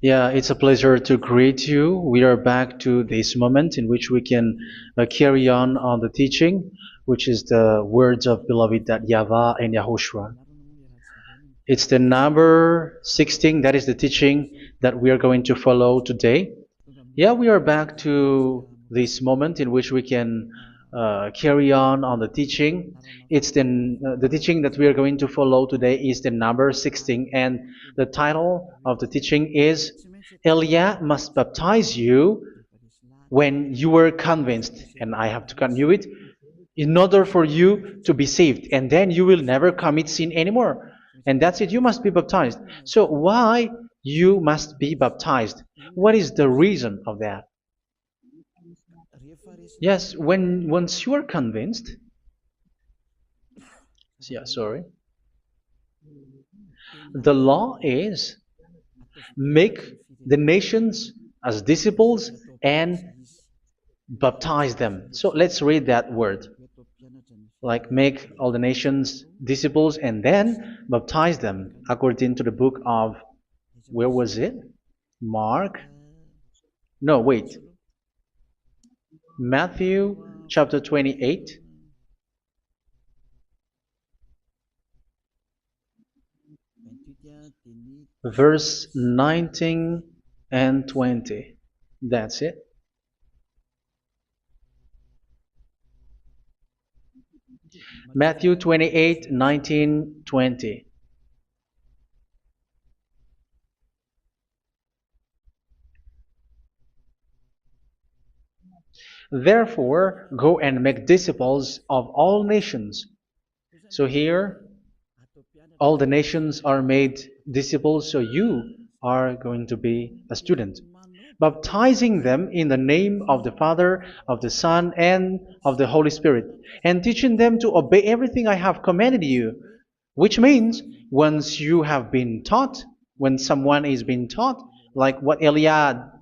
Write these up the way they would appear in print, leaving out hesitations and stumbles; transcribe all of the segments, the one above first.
Yeah, it's a pleasure to greet you. We are back to this moment in which we can carry on the teaching, which is the words of beloved that YAHVAH and YAHOSHUA. It's the number 16, that is the teaching that we are going to follow today. Yeah, we are back to this moment in which we can carry on the teaching. It's the teaching that we are going to follow today is the number 16, and the title of the teaching is Elia must baptize you when you were convinced, and I have to continue it, in order for you to be saved, and then you will never commit sin anymore. And that's it, you must be baptized. So why you must be baptized? What is the reason of that? Yes, when once you are convinced, yeah, sorry, the law is make the nations as disciples and baptize them. So let's read that word. Like make all the nations disciples and then baptize them according to the book of, where was it? Mark? No, wait. Matthew chapter 28. Verse 19 and 20. That's it. Matthew 28, 19, 20. Therefore, go and make disciples of all nations. So here, all the nations are made disciples, so you are going to be a student. Baptizing them in the name of the Father, of the Son, and of the Holy Spirit, and teaching them to obey everything I have commanded you. Which means, once you have been taught, when someone is being taught, like what Elia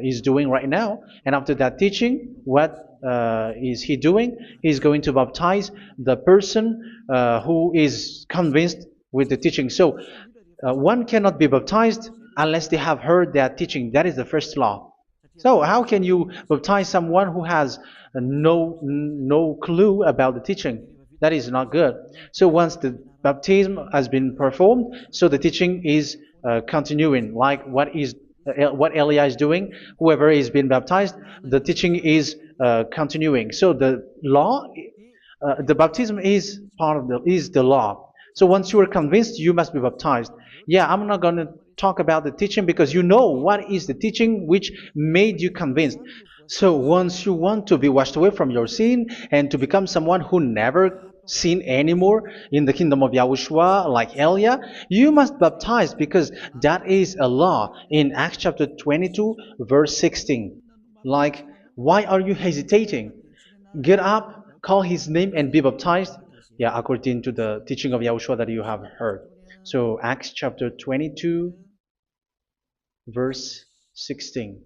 is doing right now, and after that teaching, what is he doing? He's going to baptize the person who is convinced with the teaching. So, one cannot be baptized unless they have heard that teaching. That is the first law. So, how can you baptize someone who has no clue about the teaching? That is not good. So, once the baptism has been performed, so the teaching is continuing, like what Elia is doing. Whoever is being baptized, the teaching is continuing. So the law, the baptism is part of the law. So once you are convinced, you must be baptized. Yeah, I'm not going to talk about the teaching because you know what is the teaching which made you convinced. So once you want to be washed away from your sin and to become someone who never sin anymore in the kingdom of Yahushua, like Elia, you must baptize because that is a law in Acts chapter 22, verse 16. Like, why are you hesitating? Get up, call his name, and be baptized. Yeah, according to the teaching of Yahushua that you have heard. So, Acts chapter 22, verse 16.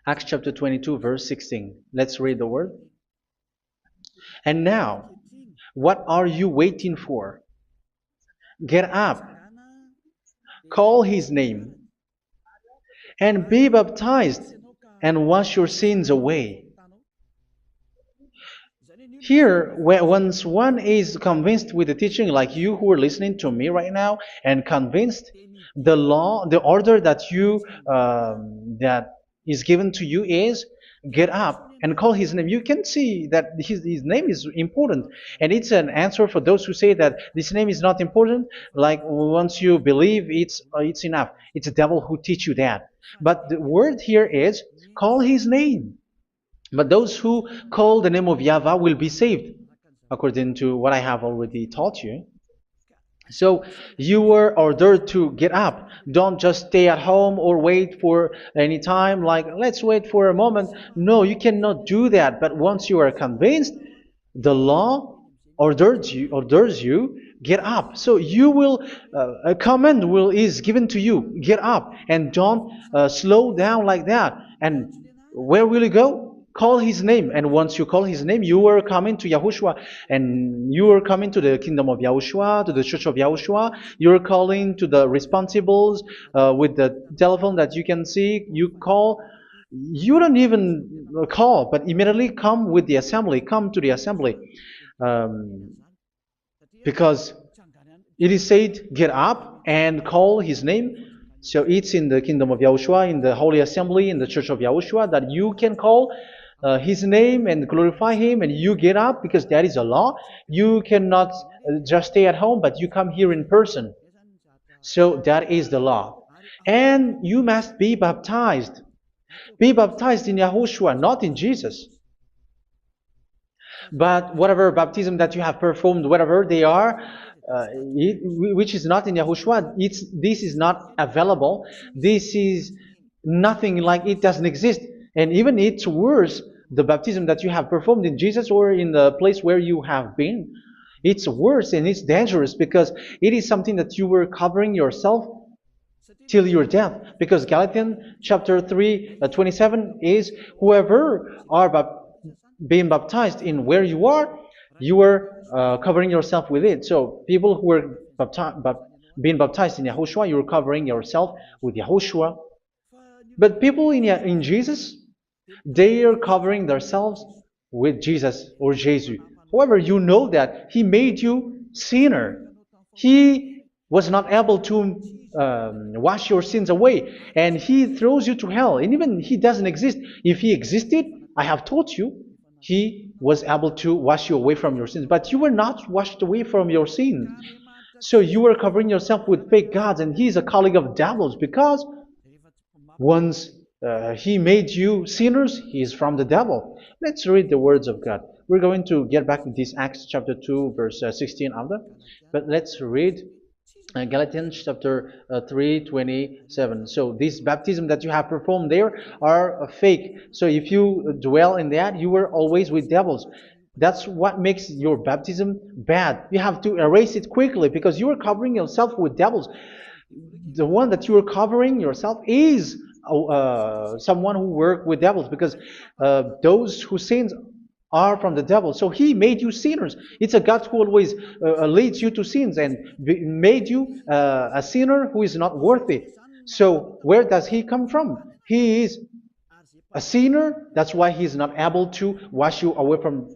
Acts chapter 22, verse 16. Let's read the word. And now, what are you waiting for? Get up, call his name, and be baptized, and wash your sins away. Here, once one is convinced with the teaching, like you who are listening to me right now, and convinced, the law, the order that that is given to you is get up and call his name. You can see that his name is important, and it's an answer for those who say that this name is not important. Like once you believe, it's enough. It's the devil who teach you that. But the word here is call his name. But those who call the name of YAHVAH will be saved, according to what I have already taught you. So you were ordered to get up. Don't just stay at home or wait for any time, like let's wait for a moment. No, you cannot do that. But once you are convinced, the law orders you get up. So you will a command is given to you. Get up and don't slow down like that. And where will you go? Call his name, and once you call his name, you are coming to Yahushua, and you are coming to the kingdom of Yahushua, to the church of Yahushua. You're calling to the responsibles with the telephone that you can see. You call. You don't even call, but immediately come with the assembly. Come to the assembly, um, because it is said, "Get up and call his name." So it's in the kingdom of Yahushua, in the holy assembly, in the church of Yahushua, that you can call his name and glorify him, and you get up because that is a law. You cannot just stay at home, but you come here in person. So that is the law. And you must be baptized. Be baptized in Yahushua, not in Jesus. But whatever baptism that you have performed, whatever they are, which is not in Yahushua, this is not available. This is nothing, like it doesn't exist. And even it's worse, the baptism that you have performed in Jesus or in the place where you have been. It's worse and it's dangerous because it is something that you were covering yourself till your death. Because Galatians chapter 3, 27 is, whoever are being baptized in where you are covering yourself with it. So people who are being baptized in Yahushua, you're covering yourself with Yahushua. But people in Jesus, they are covering themselves with Jesus or Jesus. However, you know that he made you sinner. He was not able to wash your sins away, and he throws you to hell. And even he doesn't exist. If he existed, I have told you, he was able to wash you away from your sins. But you were not washed away from your sins. So you were covering yourself with fake gods, and he's a colleague of devils, because once he made you sinners, he is from the devil. Let's read the words of God. We're going to get back to this Acts chapter 2, verse 16 after. But let's read Galatians chapter 3, 27. So this baptism that you have performed there are fake. So if you dwell in that, you were always with devils. That's what makes your baptism bad. You have to erase it quickly because you are covering yourself with devils. The one that you are covering yourself is someone who works with devils, because those who sin are from the devil. So he made you sinners. It's a God who always leads you to sins and made you a sinner who is not worthy. So where does he come from? He is a sinner. That's why he is not able to wash you away from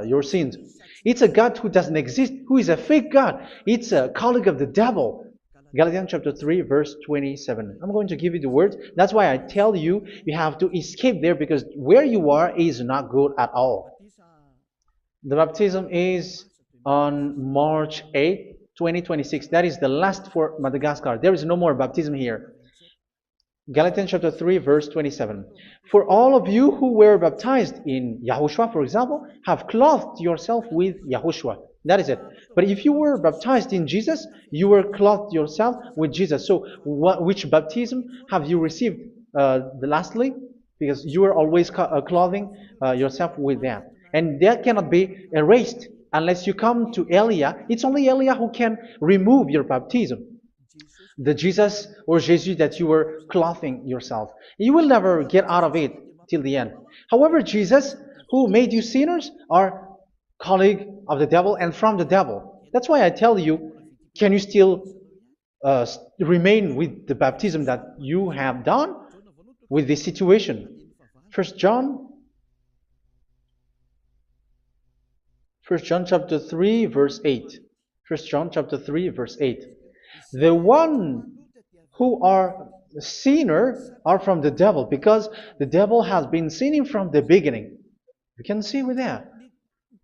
your sins. It's a God who doesn't exist, who is a fake God. It's a colleague of the devil. Galatians chapter 3, verse 27. I'm going to give you the words. That's why I tell you, you have to escape there, because where you are is not good at all. The baptism is on March 8, 2026. That is the last for Madagascar. There is no more baptism here. Galatians chapter 3, verse 27. For all of you who were baptized in Yahushua, for example, have clothed yourself with Yahushua. That is it. But if you were baptized in Jesus, you were clothed yourself with Jesus. So which baptism have you received lastly? Because you are always clothing yourself with that. And that cannot be erased unless you come to Elia. It's only Elia who can remove your baptism. The Jesus or Jesus that you were clothing yourself. You will never get out of it till the end. However, Jesus, who made you sinners, are colleague of the devil and from the devil. That's why I tell you, can you still remain with the baptism that you have done with this situation? First John chapter 3, verse 8. First John chapter 3, verse 8. The one who are sinner are from the devil, because the devil has been sinning from the beginning. You can see with that.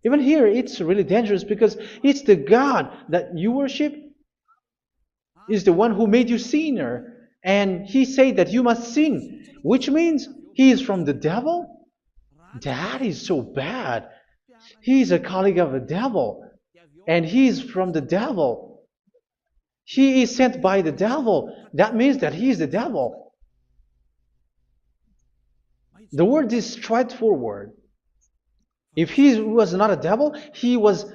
Even here, it's really dangerous, because it's the God that you worship is the one who made you sinner, and he said that you must sin, which means he is from the devil. That is so bad. He is a colleague of the devil, and he is from the devil. He is sent by the devil. That means that he is the devil. The word is straightforward. If he was not a devil, he washed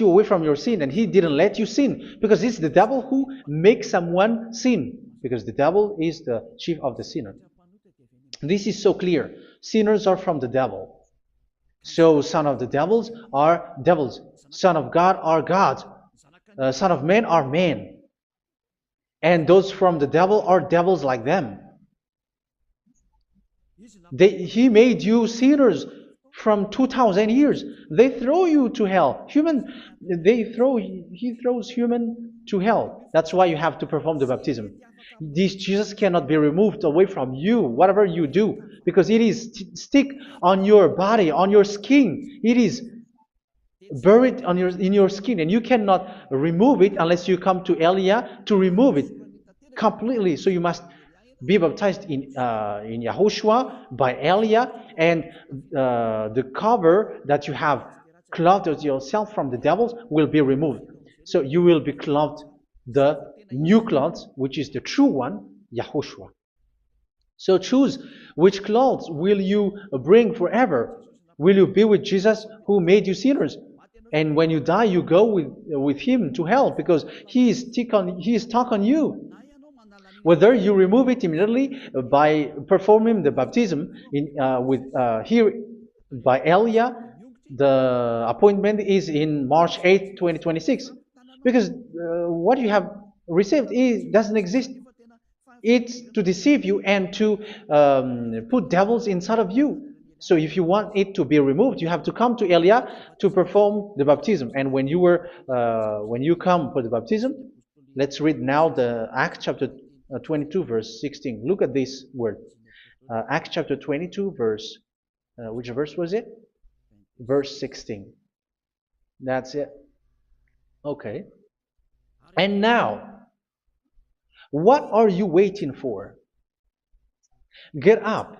you away from your sin, and he didn't let you sin, because it's the devil who makes someone sin, because the devil is the chief of the sinner. This is so clear. Sinners are from the devil. So son of the devils are devils. Son of God are gods. Son of men are men. And those from the devil are devils like them. He made you sinners from 2,000 years. They throw you to hell. He throws human to hell. That's why you have to perform the baptism. This Jesus cannot be removed away from you, whatever you do, because it is stick on your body, on your skin. It is buried in your skin, and you cannot remove it unless you come to Elia to remove it completely. So you must be baptized in Yahushua by Elia, and the cover that you have clothed yourself from the devils will be removed. So you will be clothed the new clothes, which is the true one, Yahushua. So choose which clothes will you bring forever. Will you be with Jesus who made you sinners? And when you die, you go with him to hell because he is stuck on you. Whether you remove it immediately by performing the baptism here by Elia, the appointment is in March 8, 2026. Because what you have received doesn't exist. It's to deceive you and to put devils inside of you. So if you want it to be removed, you have to come to Elia to perform the baptism. And when you come for the baptism, let's read now the Acts chapter 22 verse 16. Look at this word. Acts chapter 22 verse, which verse was it? Verse 16. That's it. Okay. And now, what are you waiting for? Get up.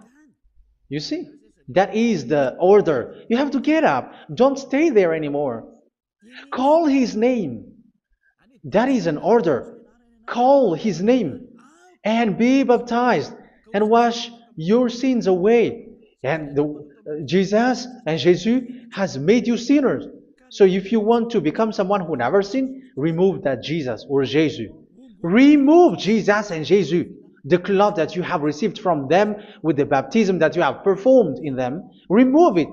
You see, that is the order. You have to get up. Don't stay there anymore. Call his name. That is an order. Call his name and be baptized and wash your sins away. And Jesus has made you sinners. So if you want to become someone who never sinned, remove that Jesus or Jesus. Remove Jesus and Jesus, the cloth that you have received from them with the baptism that you have performed in them. Remove it.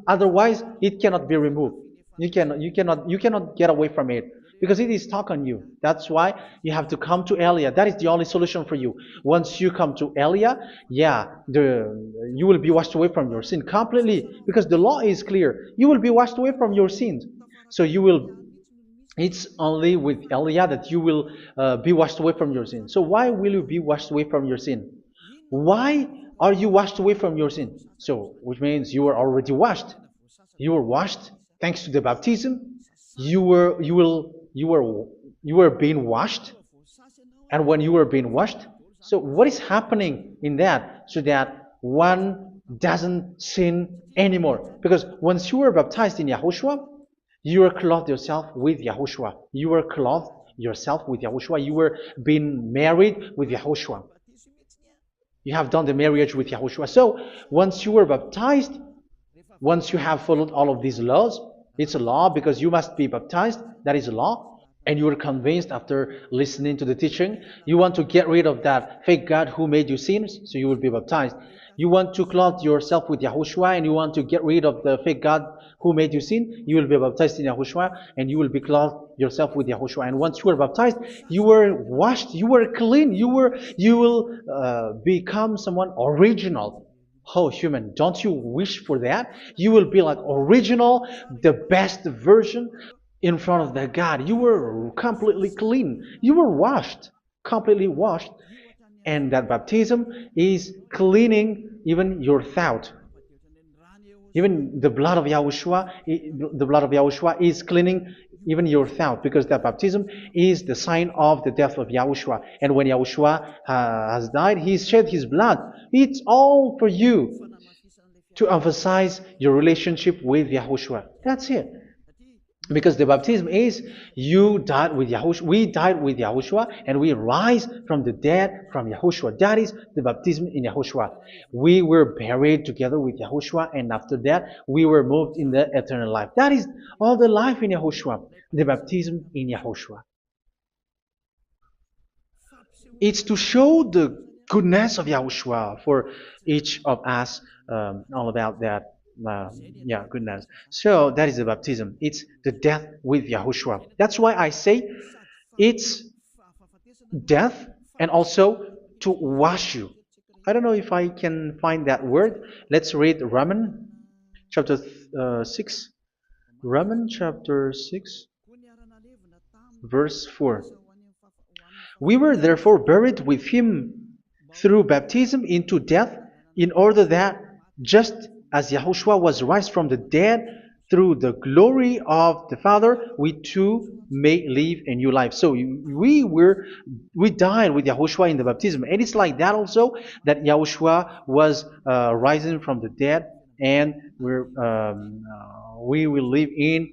Otherwise, it cannot be removed. You cannot get away from it because it is stuck on you. That's why you have to come to Elia. That is the only solution for you. Once you come to Elia, you will be washed away from your sin completely because the law is clear. You will be washed away from your sins. So it's only with Elia that you will be washed away from your sin. So why will you be washed away from your sin? Why are you washed away from your sin? So, which means you are already washed. You were washed thanks to the baptism. You were being washed, and when you were being washed, so what is happening in that? So that one doesn't sin anymore. Because once you were baptized in Yahushua, you were clothed yourself with Yahushua. You were clothed yourself with Yahushua. You were being married with Yahushua. You have done the marriage with Yahushua. So once you were baptized, once you have followed all of these laws, it's a law because you must be baptized. That is a law. And you are convinced after listening to the teaching, you want to get rid of that fake God who made you sinners, so you will be baptized. You want to clothe yourself with Yahushua and you want to get rid of the fake God who made you sin, you will be baptized in Yahushua and you will be clothed yourself with Yahushua. And once you are baptized, you were washed, you were clean, you will become someone original. Oh, human, don't you wish for that? You will be like original, the best version in front of that God. You were completely clean. You were washed, completely washed. And that baptism is cleaning even your thought. Even the blood of Yahushua is cleaning even your thought, because that baptism is the sign of the death of Yahushua. And when Yahushua has died, he shed his blood. It's all for you to emphasize your relationship with Yahushua. That's it. Because the baptism is you died with Yahushua, we died with Yahushua, and we rise from the dead from Yahushua. That is the baptism in Yahushua. We were buried together with Yahushua, and after that we were moved in the eternal life. That is all the life in Yahushua, the baptism in Yahushua. It's to show the goodness of Yahushua for each of us, all about that. Yeah, goodness. So that is the baptism. It's the death with Yahushua. That's why I say it's death and also to wash you. I don't know if I can find that word. Let's read Romans chapter 6. Romans chapter 6, verse 4. We were therefore buried with him through baptism into death, in order that, just as Yahushua was raised from the dead through the glory of the Father, we too may live a new life. So we died with Yahushua in the baptism, and it's like that also that Yahushua was rising from the dead, and we will live in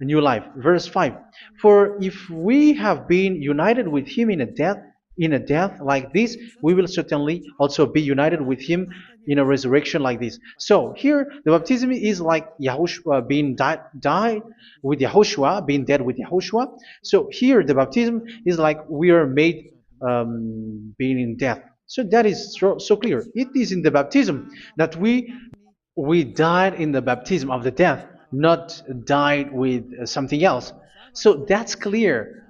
a new life. Verse 5. For if we have been united with him in a death like this, we will certainly also be united with him in a resurrection like this. So here the baptism is like Yahushua being died with Yahushua, being dead with Yahushua. So here the baptism is like we are made being in death. So that is so clear. It is in the baptism that we died in the baptism of the death, not died with something else. So that's clear.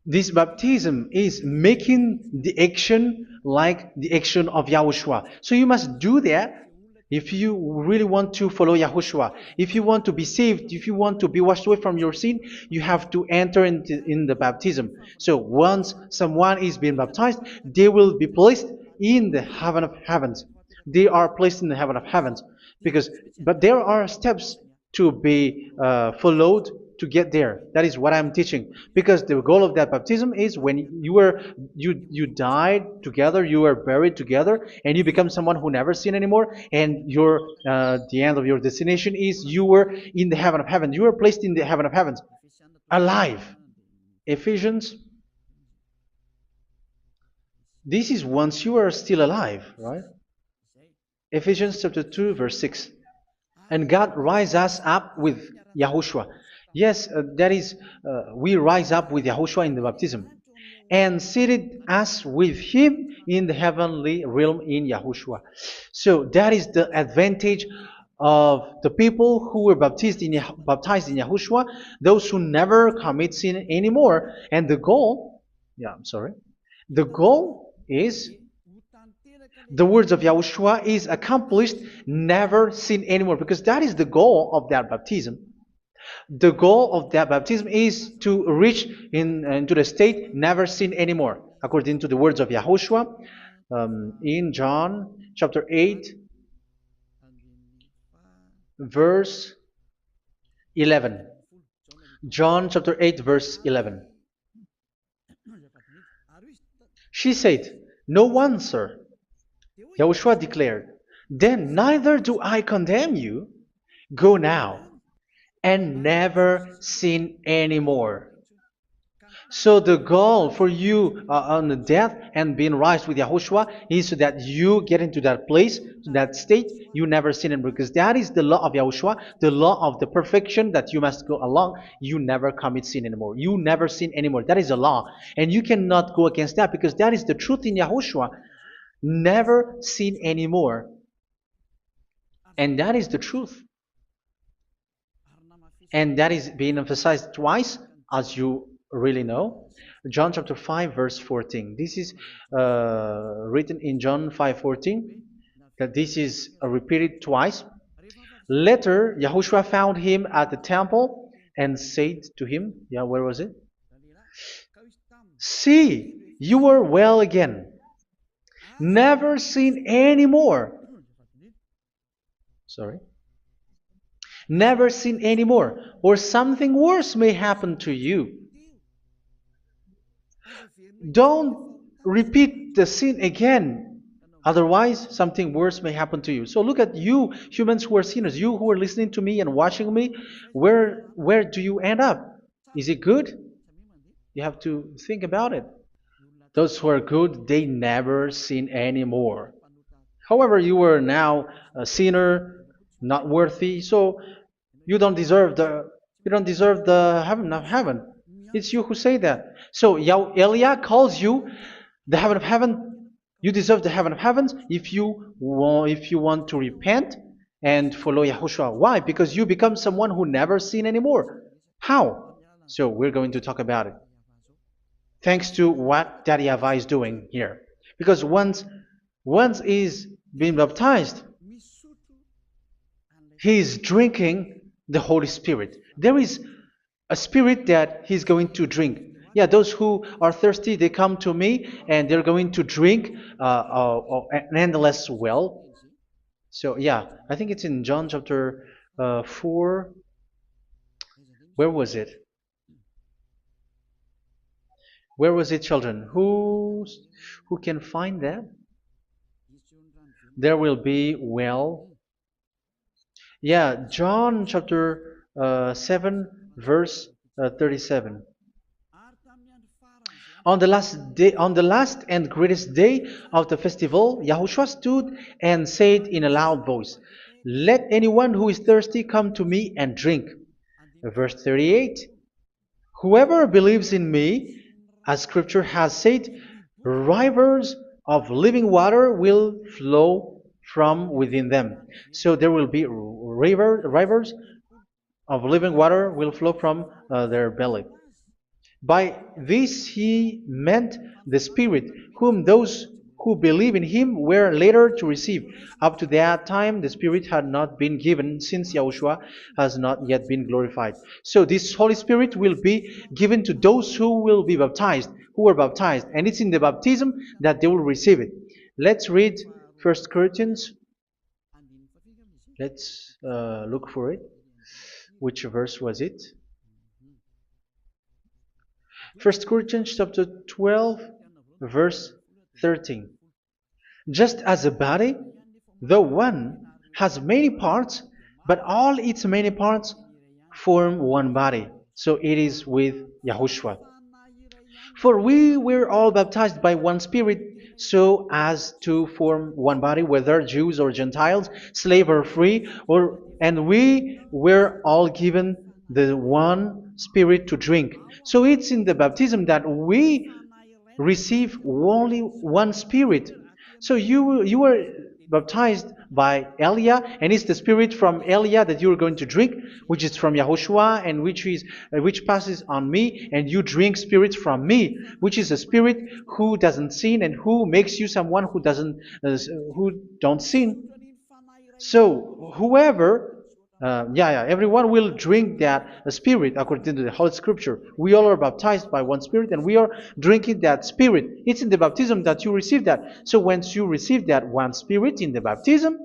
This baptism is making the action like the action of Yahushua. So you must do that if you really want to follow Yahushua. If you want to be saved, if you want to be washed away from your sin, you have to enter in the baptism. So once someone is being baptized, they will be placed in the heaven of heavens. They are placed in the heaven of heavens but there are steps to be followed to get there. That is what I'm teaching. Because the goal of that baptism is when you died together, you were buried together, and you become someone who never sin anymore. And the end of your destination is you were in the heaven of heaven. You were placed in the heaven of heavens, alive. Ephesians. This is once you are still alive, right? Ephesians chapter 2, verse 6. And God rise us up with Yahushua. Yes, that is, we rise up with Yahushua in the baptism. And seated us with him in the heavenly realm in Yahushua. So that is the advantage of the people who were baptized in Yahushua, those who never commit sin anymore. And the goal, the goal is the words of Yahushua is accomplished, never sin anymore, because that is the goal of that baptism. The goal of that baptism is to reach into the state never sin anymore, according to the words of Yahushua in John chapter 8, verse 11. John chapter 8, verse 11. She said, "No one, sir." Yahushua declared, "Then neither do I condemn you. Go now and never sin anymore." So the goal for you on the death and being raised with Yahushua is so that you get into that place, that state, you never sin anymore. Because that is the law of Yahushua, the law of the perfection that you must go along. You never commit sin anymore. You never sin anymore. That is a law. And you cannot go against that because that is the truth in Yahushua. Never sin anymore. And that is the truth. And that is being emphasized twice, as you really know. John chapter 5, verse 14. This is written in John 5:14. That this is repeated twice. Later, Yahushua found him at the temple and said to him, where was it? "See, you are well again. Never sin anymore." Never sin anymore, or something worse may happen to you. Don't repeat the sin again. Otherwise, something worse may happen to you. So look at you, humans who are sinners, you who are listening to me and watching me. Where do you end up? Is it good? You have to think about it. Those who are good, they never sin anymore. However, you are now a sinner, not worthy, so you don't deserve the heaven of heaven. It's you who say that. So Elia calls you the heaven of heaven You deserve the heaven of heavens if you want to repent and follow Yahushua. Why? Because you become someone who never sin anymore. How? So we're going to talk about it. Thanks to what Daddy YAHVAH is doing here. Because once he's been baptized, he is drinking the Holy Spirit. There is a spirit that he's going to drink. Yeah, those who are thirsty, they come to me and they're going to drink an endless well. So, yeah, I think it's in John chapter 4. Where was it? Where was it, children? Who can find that? There will be well. Yeah, John chapter 7, verse 37. On the last and greatest day of the festival, Yahushua stood and said in a loud voice, "Let anyone who is thirsty come to me and drink." Verse 38, "Whoever believes in me, as Scripture has said, rivers of living water will flow from within them." So there will be rivers of living water will flow from their belly. By this he meant the Spirit, whom those who believe in him were later to receive. Up to that time, the Spirit had not been given, since Yahushua has not yet been glorified. So this Holy Spirit will be given to those who will be baptized, who were baptized, and it's in the baptism that they will receive it. Let's read 1 Corinthians. Let's look for it. Which verse was it? 1 Corinthians chapter 12, verse 13. Just as a body, though one, has many parts, but all its many parts form one body. So it is with Yahushua. For we were all baptized by one Spirit, so as to form one body, whether Jews or Gentiles, slave or free, and we were all given the one Spirit to drink. So it's in the baptism that we receive only one Spirit. So you were baptized by Elia, and it's the Spirit from Elia that you are going to drink, which is from Yahushua, and which passes on me, and you drink Spirit from me, which is a Spirit who doesn't sin and who makes you someone who don't sin. So whoever everyone will drink that Spirit according to the Holy Scripture. We all are baptized by one Spirit, and we are drinking that Spirit. It's in the baptism that you receive that. So once you receive that one Spirit in the baptism,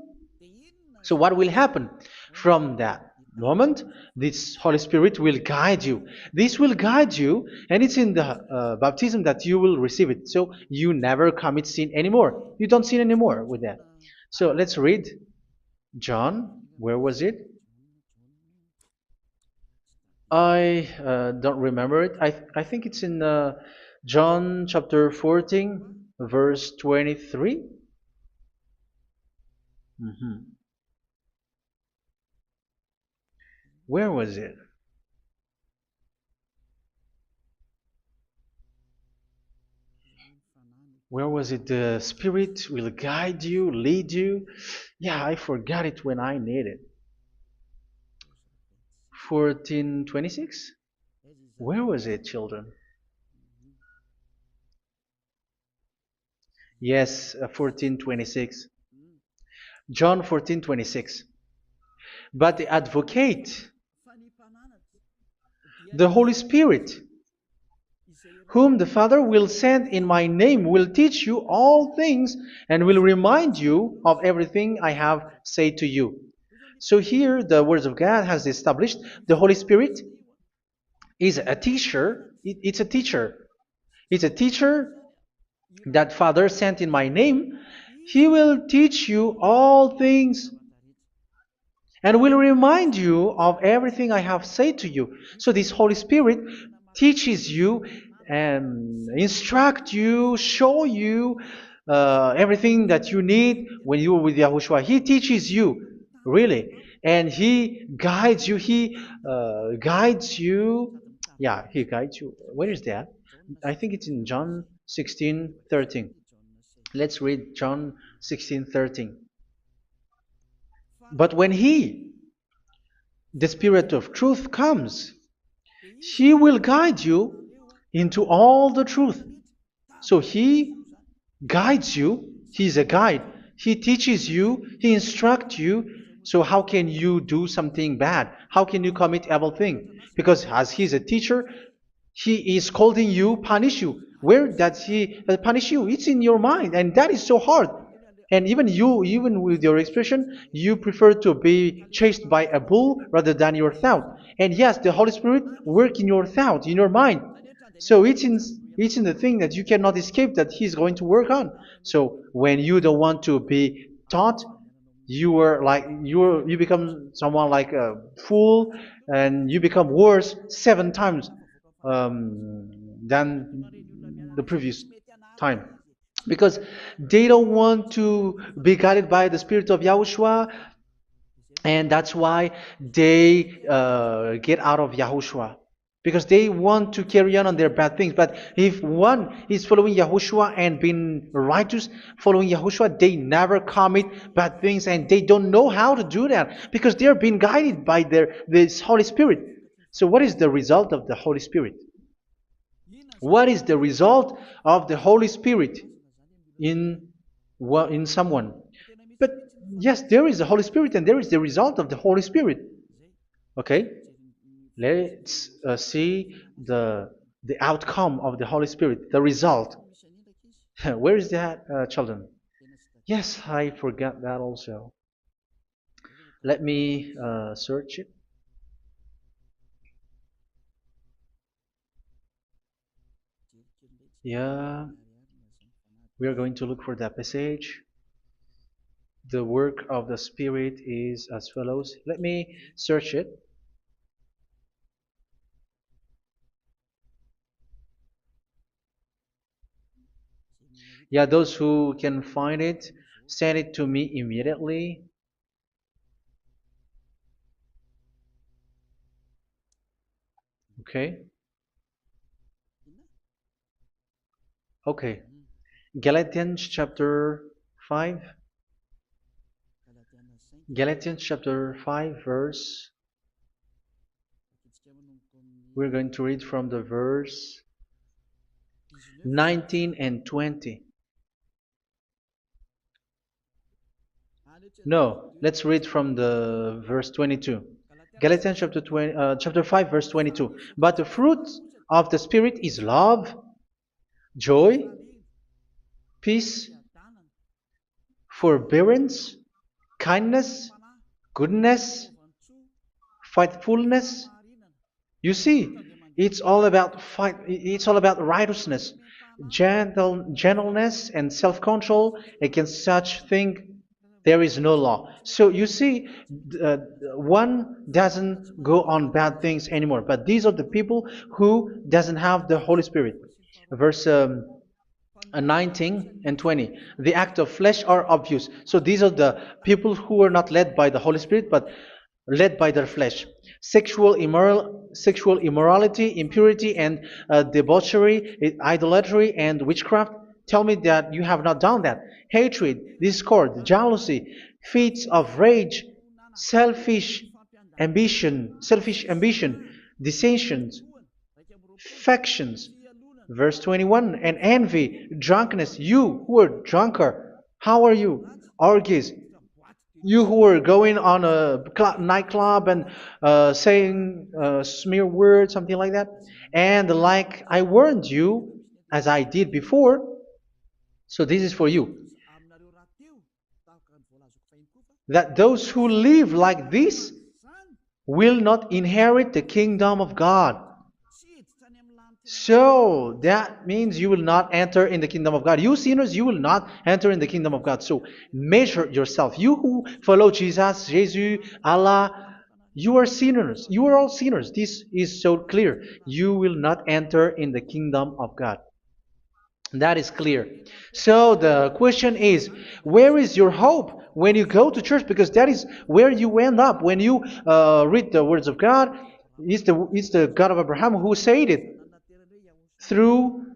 so what will happen from that moment? This Holy Spirit will guide you. This will guide you, and it's in the baptism that you will receive it. So you never commit sin anymore. You don't sin anymore with that. So let's read John. Where was it? I don't remember it. I think it's in John chapter 14, verse 23. Mhm. Where was it? Where was it? The Spirit will guide you, lead you. Yeah, I forgot it when I need it. 14:26? Where was it, children? Yes, 14:26. John 14:26. But the advocate, the Holy Spirit, whom the Father will send in my name, will teach you all things and will remind you of everything I have said to you. So here the words of God has established the Holy Spirit is a teacher. It's a teacher. It's a teacher that Father sent in my name. He will teach you all things and will remind you of everything I have said to you. So this Holy Spirit teaches you and instruct you, show you everything that you need when you are with Yahushua. He teaches you, really, and He guides you. He guides you. Yeah, He guides you. Where is that? I think it's in John 16:13. Let's read John 16:13. But when He, the Spirit of truth, comes, He will guide you into all the truth. So He guides you. He's a guide. He teaches you. He instructs you. So how can you do something bad? How can you commit evil thing? Because as He's a teacher, He is scolding you, punish you. Where does He punish you? It's in your mind, and that is so hard. And even you, even with your expression, you prefer to be chased by a bull rather than your thought. And yes, the Holy Spirit work in your thought, in your mind. So it's in the thing that you cannot escape that He's going to work on. So when you don't want to be taught, you become someone like a fool, and you become worse 7 times than the previous time, because they don't want to be guided by the Spirit of Yahushua, and that's why they get out of Yahushua, because they want to carry on their bad things. But if one is following Yahushua and being righteous, following Yahushua, they never commit bad things, and they don't know how to do that because they are being guided by this Holy Spirit. So what is the result of the Holy Spirit? What is the result of the Holy Spirit in someone? But yes, there is the Holy Spirit, and there is the result of the Holy Spirit. Okay, let's see the outcome of the Holy Spirit, the result. Where is that, children? Yes, I forgot that also. Let me search it. Yeah, we are going to look for that passage. The work of the Spirit is as follows. Let me search it. Yeah, those who can find it, send it to me immediately. Okay. Okay. Galatians chapter 5. Galatians chapter 5 verse. We're going to read from the verse 19 and 20. No, let's read from the verse 22. Galatians chapter 5 verse 22. But the fruit of the Spirit is love, joy, peace, forbearance, kindness, goodness, faithfulness. You see, it's all about fight. It's all about righteousness, gentleness, and self-control. Against such thing, there is no law. So you see, uh, one doesn't go on bad things anymore. But these are the people who doesn't have the Holy Spirit. Verse 19 and 20. The act of flesh are obvious. So these are the people who are not led by the Holy Spirit, but led by their flesh. Sexual immorality, impurity, and debauchery, idolatry, and witchcraft. Tell me that you have not done that. Hatred, discord, jealousy, fits of rage, selfish ambition, dissensions, factions. Verse 21, and envy, drunkenness. You who are drunkard, how are you? Orgies. You who are going on a nightclub and saying smear words, something like that. And like I warned you, as I did before, so this is for you. That those who live like this will not inherit the kingdom of God. So that means you will not enter in the kingdom of God. You sinners, you will not enter in the kingdom of God. So measure yourself. You who follow Jesus, Allah, you are sinners. You are all sinners. This is so clear. You will not enter in the kingdom of God. That is clear. So the question is, where is your hope when you go to church? Because that is where you end up when you read the words of God. It's the God of Abraham who said it through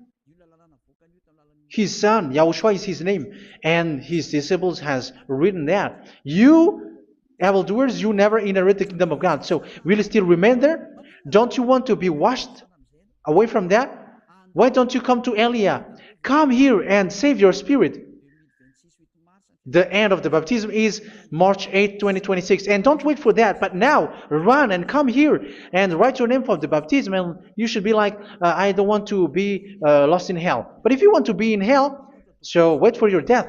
His son, Yahushua is his name, and his disciples has written that. You, evildoers, you never inherit the kingdom of God. So will you still remain there? Don't you want to be washed away from that? Why don't you come to Elia? Come here and save your spirit. The end of the baptism is March 8th, 2026. And don't wait for that, but now run and come here and write your name for the baptism. And you should be like, I don't want to be lost in hell. But if you want to be in hell, so wait for your death.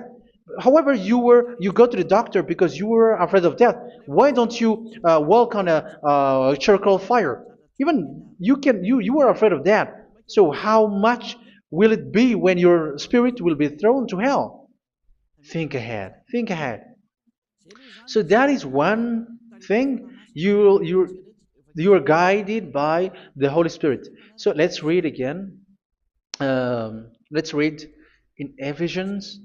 However, you go to the doctor because you were afraid of death. Why don't you walk on a charcoal fire? Even you were afraid of that. So how much will it be when your spirit will be thrown to hell? Think ahead. Think ahead. So that is one thing. You are guided by the Holy Spirit. So let's read again. Let's read in Ephesians.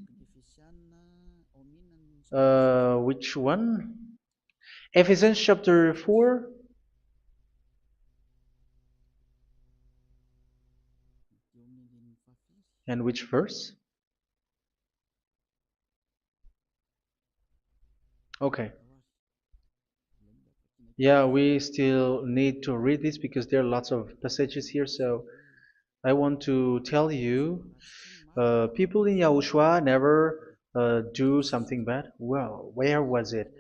Which one? Ephesians chapter 4. And which verse? Okay. Yeah, we still need to read this because there are lots of passages here. So I want to tell you, people in Yahushua never do something bad. Well, where was it?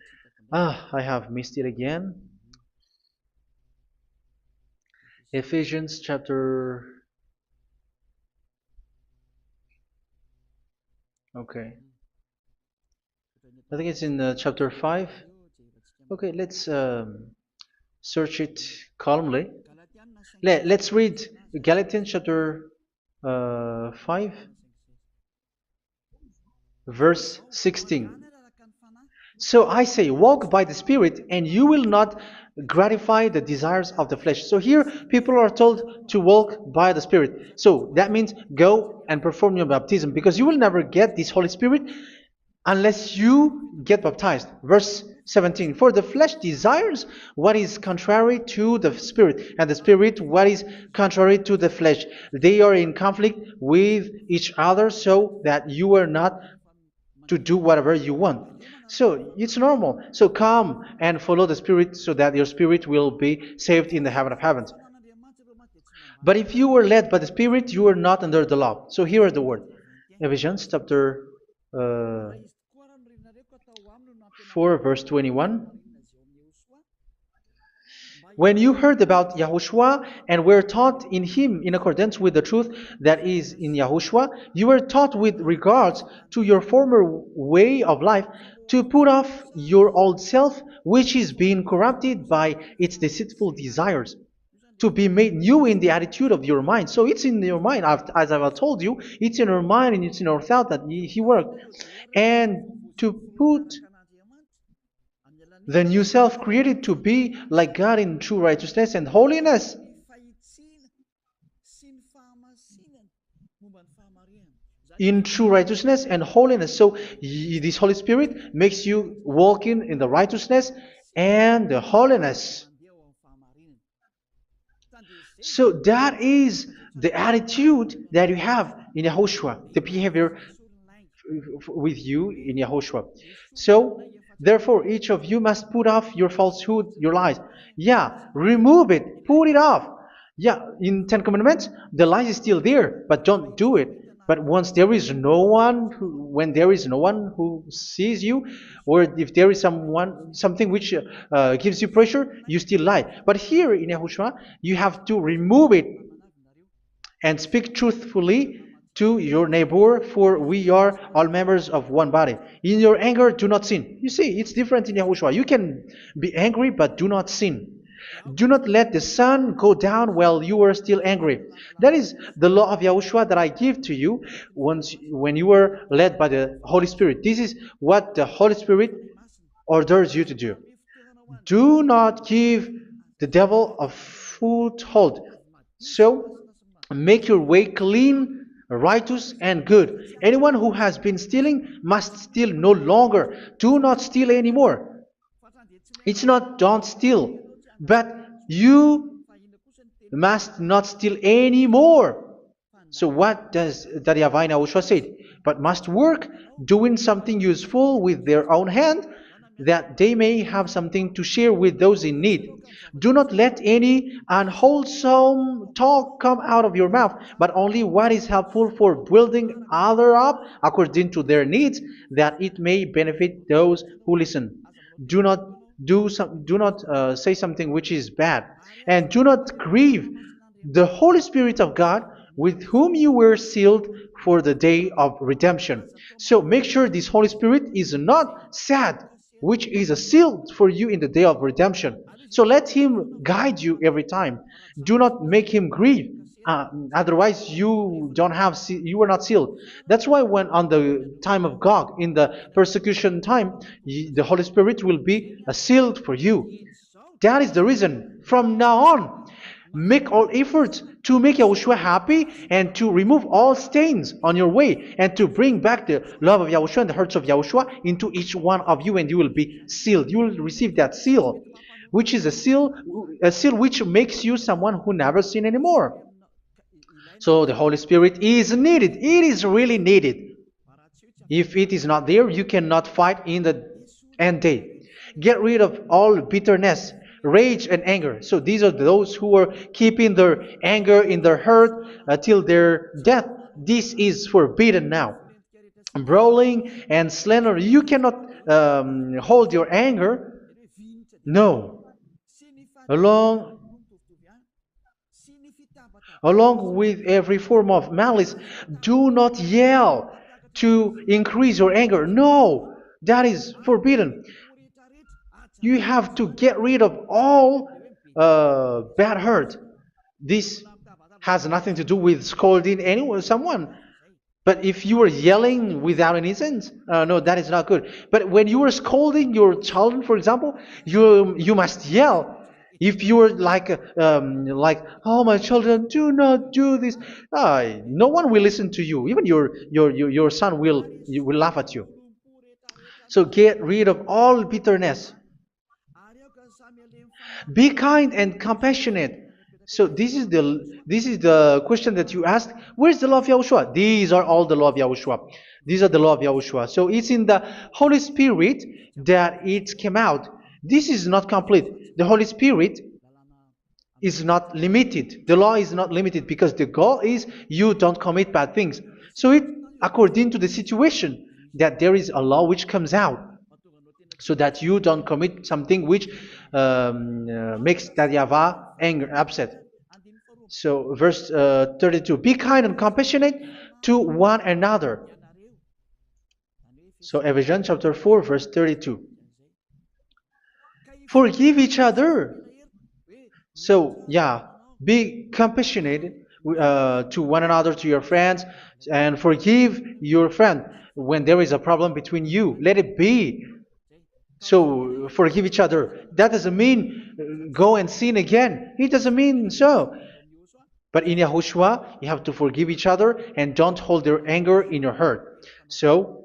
I have missed it again. Ephesians chapter. Okay. I think it's in chapter 5. Okay, let's search it calmly. Let's read Galatians chapter 5, verse 16. So I say, walk by the Spirit, and you will not gratify the desires of the flesh. So here, people are told to walk by the Spirit. So that means go and perform your baptism, because you will never get this Holy Spirit unless you get baptized. Verse 17. For the flesh desires what is contrary to the Spirit, and the Spirit what is contrary to the flesh. They are in conflict with each other, so that you are not to do whatever you want. So it's normal. So come and follow the Spirit so that your spirit will be saved in the heaven of heavens. But if you were led by the Spirit, you are not under the law. So here are the word. Ephesians chapter 4 verse 21. When you heard about Yahushua and were taught in him in accordance with the truth that is in Yahushua, you were taught with regards to your former way of life to put off your old self, which is being corrupted by its deceitful desires, to be made new in the attitude of your mind. So it's in your mind, as I've told you, it's in your mind and it's in your thought that he worked. And to put the new self created to be like God in true righteousness and holiness. In true righteousness and holiness. So this Holy Spirit makes you walking in the righteousness and the holiness. So that is the attitude that you have in Yahushua, the behavior with you in Yahushua. So therefore, each of you must put off your falsehood, your lies. Yeah, remove it, put it off. Yeah, in Ten Commandments, the lie is still there, but don't do it. But once there is no one, when there is no one who sees you, or if there is something which gives you pressure, you still lie. But here in Yahushua, you have to remove it and speak truthfully to your neighbor, for we are all members of one body. In your anger, do not sin. You see, it's different in Yahushua. You can be angry, but do not sin. Do not let the sun go down while you are still angry. That is the law of Yahushua that I give to you when you were led by the Holy Spirit. This is what the Holy Spirit orders you to do. Do not give the devil a foothold. So, make your way clean, righteous, and good. Anyone who has been stealing must steal no longer. Do not steal anymore. It's not don't steal, but you must not steal anymore. So what does the Yahweh YAHOSHUA say? But must work doing something useful with their own hand, that they may have something to share with those in need. Do not let any unwholesome talk come out of your mouth, but only what is helpful for building other up according to their needs, that it may benefit those who listen. Do not do not say something which is bad, and do not grieve the Holy Spirit of God, with whom you were sealed for the day of redemption. So make sure this Holy Spirit is not sad, which is a seal for you in the day of redemption. So let Him guide you every time. Do not make Him grieve. Otherwise, you don't have you are not sealed. That's why when on the time of God, in the persecution time, the Holy Spirit will be sealed for you. That is the reason. From now on, make all efforts to make Yahushua happy and to remove all stains on your way and to bring back the love of Yahushua and the hearts of Yahushua into each one of you, and you will be sealed. You will receive that seal, which is a seal which makes you someone who never sin anymore. So the Holy Spirit is needed. It is really needed. If it is not there, you cannot fight in the end day. Get rid of all bitterness, rage, and anger. So these are those who are keeping their anger in their heart till their death. This is forbidden now. Brawling and slander. You cannot hold your anger. No. Along with every form of malice, do not yell to increase your anger. No, that is forbidden. You have to get rid of all bad hurt. This has nothing to do with scolding anyone, someone. But if you are yelling without any sense, no, that is not good. But when you are scolding your child, for example, you must yell. If you are like, oh, my children, do not do this, no one will listen to you. Even your son will laugh at you. So get rid of all bitterness. Be kind and compassionate. So this is the question that you asked. Where's the law of Yahushua? These are all the law of Yahushua. These are the law of Yahushua. So it's in the Holy Spirit that it came out. This is not complete. The Holy Spirit is not limited. The law is not limited because the goal is you don't commit bad things. So it according to the situation that there is a law which comes out, so that you don't commit something which makes that YAHVAH anger, upset. So verse 32, be kind and compassionate to one another. So Ephesians chapter 4 verse 32. Forgive each other. So yeah, be compassionate to one another, to your friends, and forgive your friend when there is a problem between you. Let it be. So forgive each other. That doesn't mean go and sin again. It doesn't mean so. But in Yahushua, you have to forgive each other and don't hold your anger in your heart. So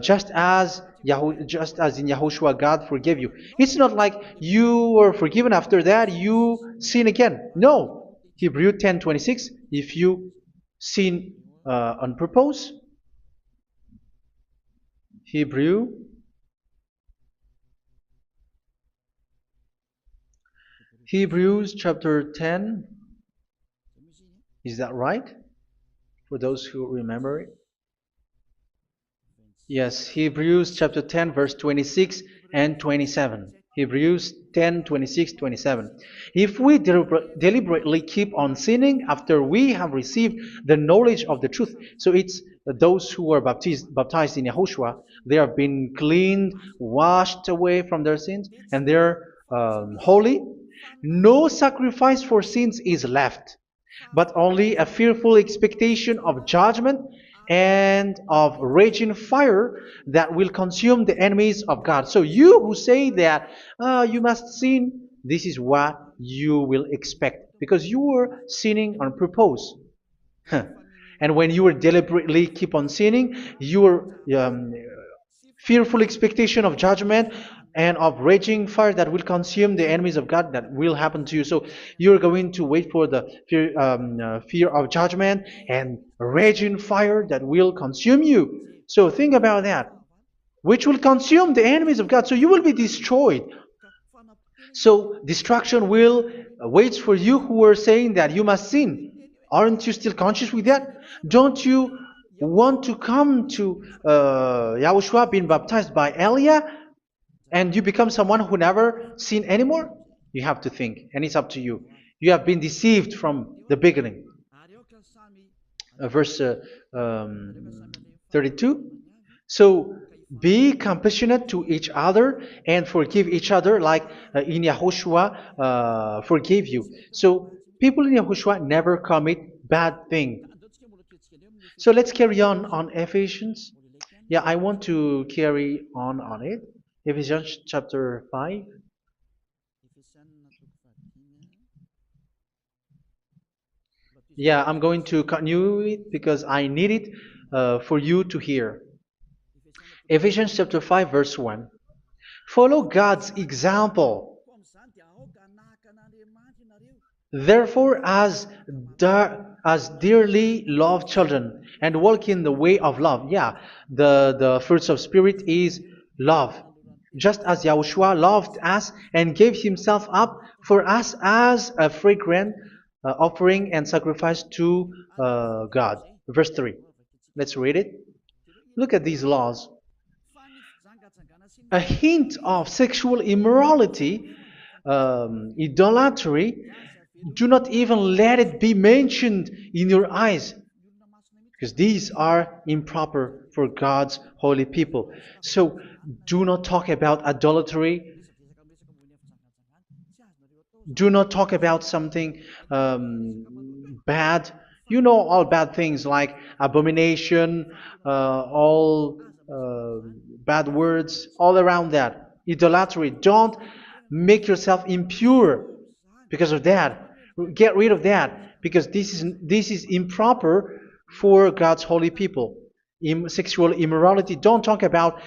just as in Yahushua, God forgave you. It's not like you were forgiven after that you sin again. No. Hebrew 10:26. If you sin on purpose, Hebrews chapter 10. Is that right? For those who remember it? Yes, Hebrews chapter 10 verse 26 and 27. Hebrews 10, 26, 27. If we deliberately keep on sinning after we have received the knowledge of the truth, so it's those who are baptized in Yahushua, they have been cleaned, washed away from their sins, and they're holy. No sacrifice for sins is left, but only a fearful expectation of judgment and of raging fire that will consume the enemies of God. So you who say that you must sin, this is what you will expect, because you were sinning on purpose. And when you will deliberately keep on sinning, you are fearful expectation of judgment and of raging fire that will consume the enemies of God that will happen to you. So you're going to wait for the fear of judgment and raging fire that will consume you. So think about that, which will consume the enemies of God. So you will be destroyed. So destruction will wait for you who are saying that you must sin. Aren't you still conscious with that? Don't you want to come to Yahushua being baptized by Elia and you become someone who never sinned anymore? You have to think, and it's up to you. You have been deceived from the beginning. Verse 32. So be compassionate to each other and forgive each other like in Yahushua forgave you. So people in Yahushua never commit bad thing. So let's carry on Ephesians. Yeah, I want to carry on it. Ephesians chapter 5. Yeah, I'm going to continue it because I need it for you to hear. Ephesians chapter 5 verse 1. Follow God's example. Therefore, as dearly loved children, and walk in the way of love. Yeah, the fruits of spirit is love. Just as Yahushua loved us and gave himself up for us as a fragrant offering and sacrifice to God. Verse 3. Let's read it. Look at these laws. A hint of sexual immorality, idolatry, do not even let it be mentioned in your eyes, because these are improper for God's holy people. So do not talk about idolatry. Do not talk about something bad. You know all bad things like abomination, all bad words, all around that. Idolatry. Don't make yourself impure because of that. Get rid of that because this is improper for God's holy people. Sexual immorality. Don't talk about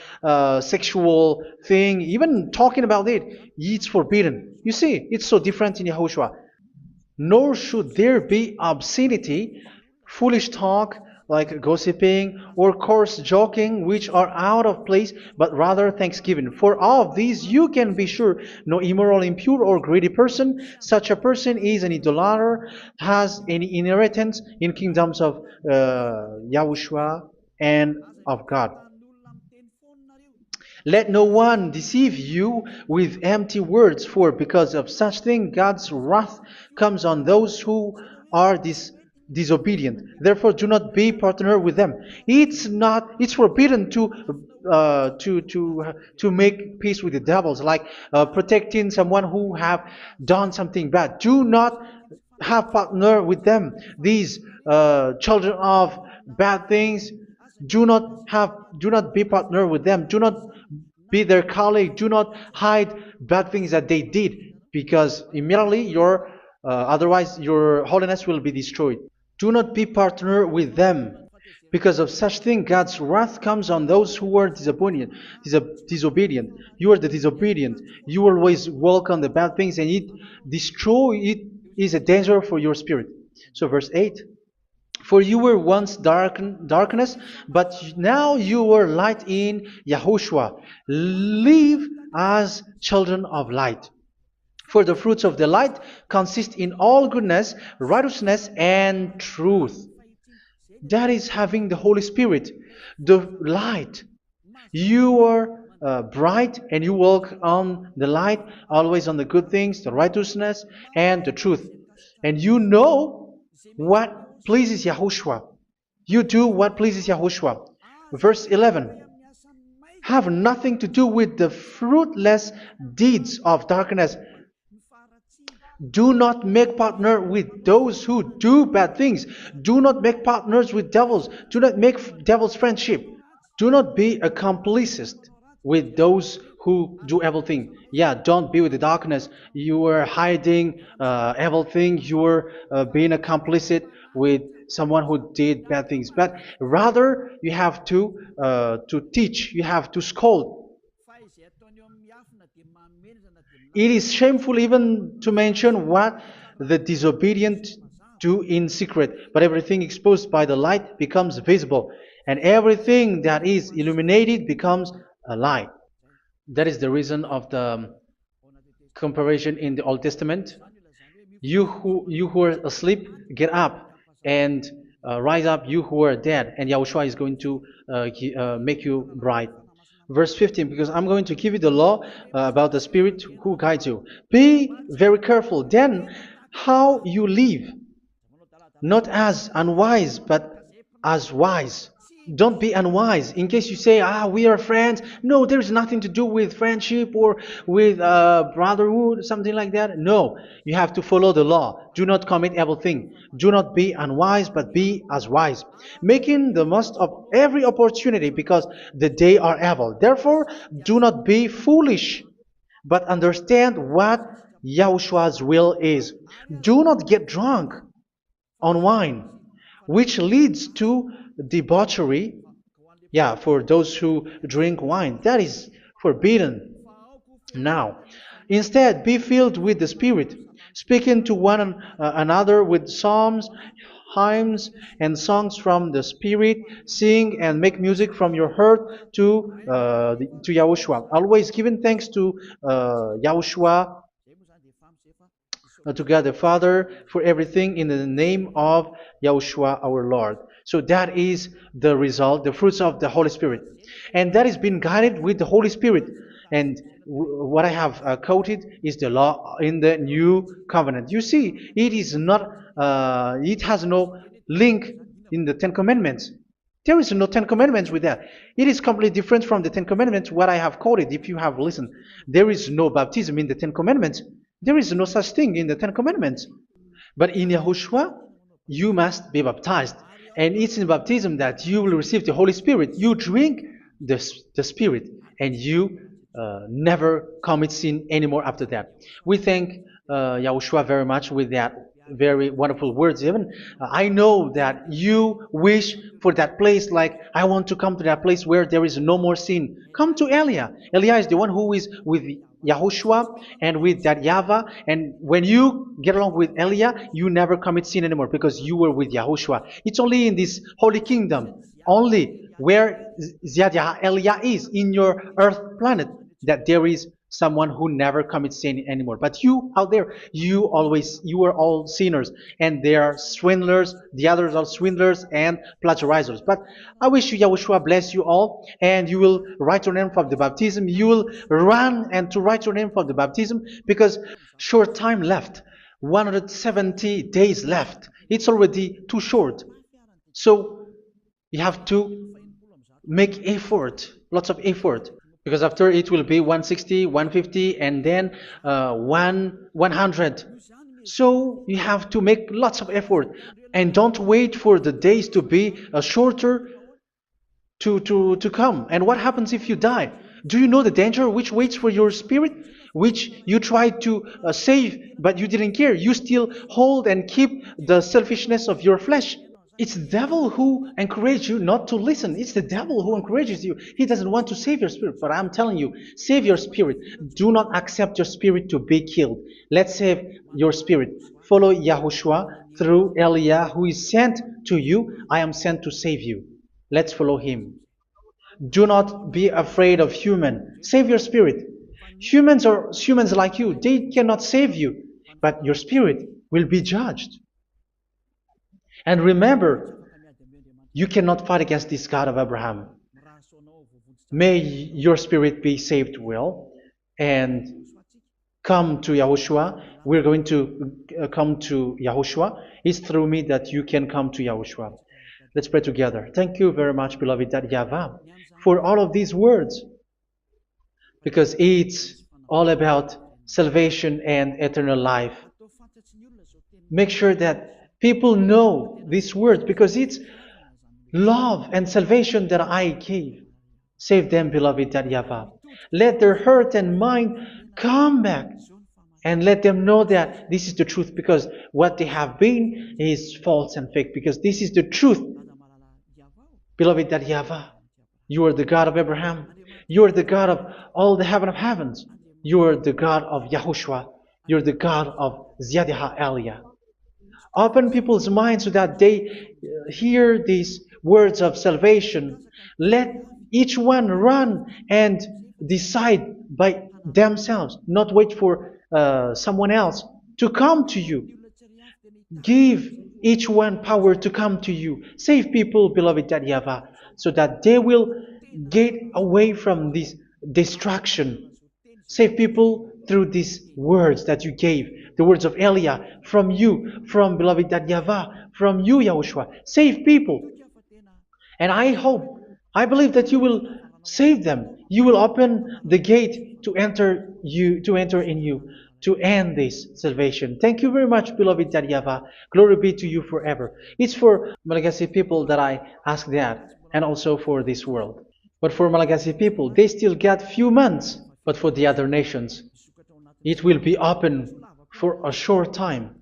sexual thing. Even talking about it, it's forbidden. You see, it's so different in Yahushua. Nor should there be obscenity, foolish talk like gossiping or coarse joking, which are out of place, but rather thanksgiving. For of these you can be sure: no immoral, impure, or greedy person, such a person is an idolater, has any inheritance in kingdoms of Yahushua and of God. Let no one deceive you with empty words, for because of such thing God's wrath comes on those who are disobedient. Therefore, do not be partner with them. It's forbidden to make peace with the devils, like protecting someone who have done something bad. Do not have partner with them. These children of bad things, do not be partner with them. Do not be their colleague. Do not hide bad things that they did, because immediately otherwise your holiness will be destroyed. Do not be partner with them. Because of such thing, God's wrath comes on those who are disobedient. You are the disobedient. You always walk on the bad things, and it is a danger for your spirit. So verse 8. For you were once darkness, but now you are light in Yahushua. Live as children of light. For the fruits of the light consist in all goodness, righteousness, and truth. That is having the Holy Spirit, the light. You are bright and you walk on the light, always on the good things, the righteousness, and the truth. And you know what pleases Yahushua. You do what pleases Yahushua. Verse 11. Have nothing to do with the fruitless deeds of darkness. Do not make partner with those who do bad things. Do not make partners with devils. Do not make devil's friendship. Do not be a complicit with those who do evil things. Yeah, don't be with the darkness. You are hiding evil things. You are being a complicit with someone who did bad things, but rather you have to teach, you have to scold. It is shameful even to mention what the disobedient do in secret, but everything exposed by the light becomes visible, and everything that is illuminated becomes a light. That is the reason of the comparison in the Old Testament. You who are asleep, get up and rise up, you who are dead, and Yahushua is going to make you bright. Verse 15, because I'm going to give you the law about the Spirit who guides you. Be very careful then how you live, not as unwise, but as wise. Don't be unwise. In case you say, we are friends. No, there is nothing to do with friendship or with brotherhood, something like that. No, you have to follow the law. Do not commit evil thing. Do not be unwise, but be as wise, making the most of every opportunity, because the day are evil. Therefore, do not be foolish, but understand what Yahushua's will is. Do not get drunk on wine, which leads to debauchery. Yeah, for those who drink wine, that is forbidden now. Instead, be filled with the Spirit, speaking to one another with psalms, hymns, and songs from the Spirit. Sing and make music from your heart to Yahushua. Always giving thanks to Yahushua, to God the Father, for everything in the name of Yahushua our Lord. So that is the result, the fruits of the Holy Spirit. And that is being guided with the Holy Spirit. And what I have quoted is the law in the new covenant. You see, it is not, it has no link in the Ten Commandments. There is no Ten Commandments with that. It is completely different from the Ten Commandments, what I have quoted, if you have listened. There is no baptism in the Ten Commandments. There is no such thing in the Ten Commandments. But in Yahushua, you must be baptized. And it's in baptism that you will receive the Holy Spirit. You drink the Spirit, and you never commit sin anymore after that. We thank Yahushua very much with that very wonderful words. Even I know that you wish for that place, like, I want to come to that place where there is no more sin. Come to Elia. Elia is the one who is with Yahushua and with that YAHVAH. And when you get along with Elia, you never commit sin anymore, because you were with Yahushua. It's only in this holy kingdom, only where Elia is, in your earth planet, that there is someone who never commits sin anymore. But you out there, you are all sinners, and they are swindlers. The others are swindlers and plagiarizers. But I wish you, Yahushua, bless you all, and you will write your name for the baptism. You will run and to write your name for the baptism, because short time left, 170 days left. It's already too short. So you have to make effort, lots of effort, because after it will be 160, 150, and then 100. So you have to make lots of effort, and don't wait for the days to be shorter to come. And what happens if you die? Do you know the danger which waits for your spirit, which you tried to save, but you didn't care? You still hold and keep the selfishness of your flesh. It's the devil who encourages you not to listen. It's the devil who encourages you. He doesn't want to save your spirit. But I'm telling you, save your spirit. Do not accept your spirit to be killed. Let's save your spirit. Follow Yahushua through Elia, who is sent to you. I am sent to save you. Let's follow him. Do not be afraid of human. Save your spirit. Humans are humans like you. They cannot save you. But your spirit will be judged. And remember, you cannot fight against this God of Abraham. May your spirit be saved well, and come to Yahushua. We're going to come to Yahushua. It's through me that you can come to Yahushua. Let's pray together. Thank you very much, beloved YAHVAH, for all of these words, because it's all about salvation and eternal life. Make sure that people know these words, because it's love and salvation that I gave. Save them, beloved YAHVAH. Let their heart and mind come back and let them know that this is the truth, because what they have been is false and fake, because this is the truth. Beloved, that YAHVAH, you are the God of Abraham, you are the God of all the heaven of heavens, you are the God of YAHOSHUA, you are the God of Ziyadiha Aliyah. Open people's minds so that they hear these words of salvation. Let each one run and decide by themselves, not wait for someone else to come to you. Give each one power to come to you. Save people, beloved YAHVAH, so that they will get away from this distraction. Save people through these words that you gave, the words of Elia, from you, from beloved YAHVAH, from you, Yahushua. Save people. And I believe that you will save them. You will open the gate to enter in you, to end this salvation. Thank you very much, beloved YAHVAH. Glory be to you forever. It's for Malagasy people that I ask that, and also for this world. But for Malagasy people, they still get few months. But for the other nations, it will be open for a short time.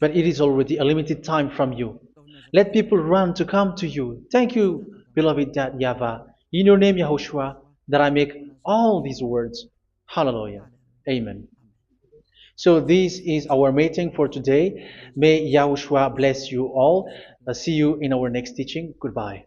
But it is already a limited time from you. Let people run to come to you. Thank you, beloved YAHVAH. In your name, Yahushua, that I make all these words. Hallelujah. Amen. So this is our meeting for today. May Yahushua bless you all. See you in our next teaching. Goodbye.